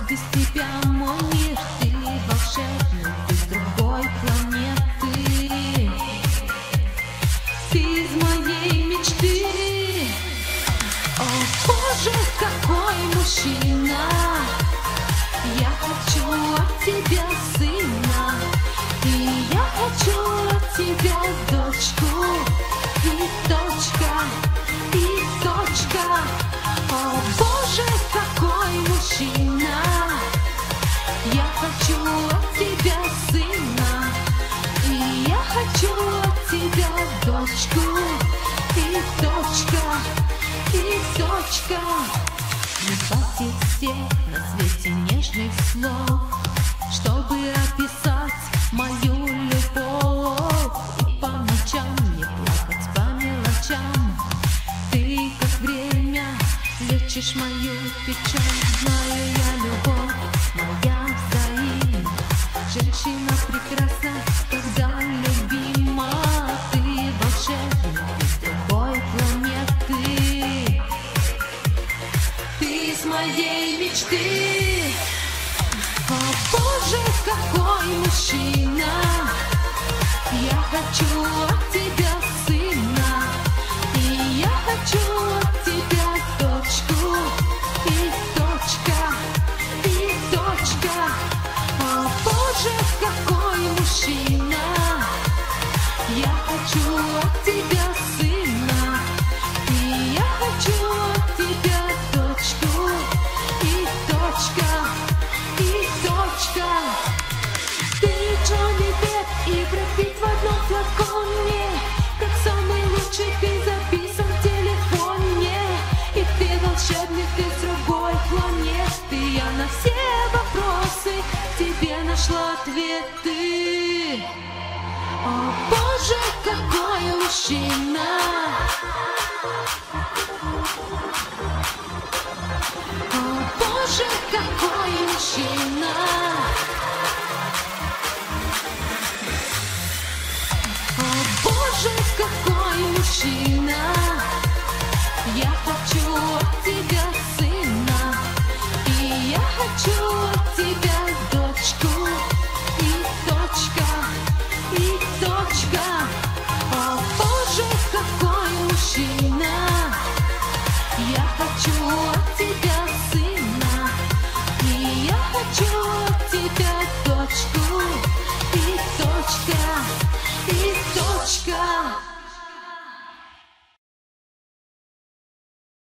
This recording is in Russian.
без тебя мой мир, ты волшебный, ты с другой планеты, ты из моей мечты. О боже, какой мужчина, я хочу от тебя сына, и я хочу от тебя дочку, и точка, и точка. О боже, какой мужчина, я хочу от тебя сына, и я хочу от тебя дочку, и точка, и точка. Не хватит всех на свете нежных слов, чтобы описать мою любовь, и по ночам не плакать по мелочам. Ты, как время, лечишь мою печаль. Знаю я, любовь моя взаимна, женщина прекрасна, когда любима. Ты волшебник из другой планеты, ты из моей мечты. О боже, какой мужчина, я хочу от тебя сына, и я хочу от тебя дочку, и точка, и точка. О боже, какой мужчина, я хочу от тебя сына, и я хочу от тебя дочку, и точка, и точка. Ты Джонни Депп и Брэд Питт в одном флаконе, как самый лучший ты записан в телефоне, и ты волшебник из другой планеты. Я на все вопросы тебе нашла ответы. О боже, какой мужчина, о боже, какой мужчина, о боже, какой мужчина, я хочу от тебя сына, и я хочу от тебя дочку, и точка, и точка. О боже, какой мужчина, я хочу от тебя сына, и я хочу от тебя дочку, и точка.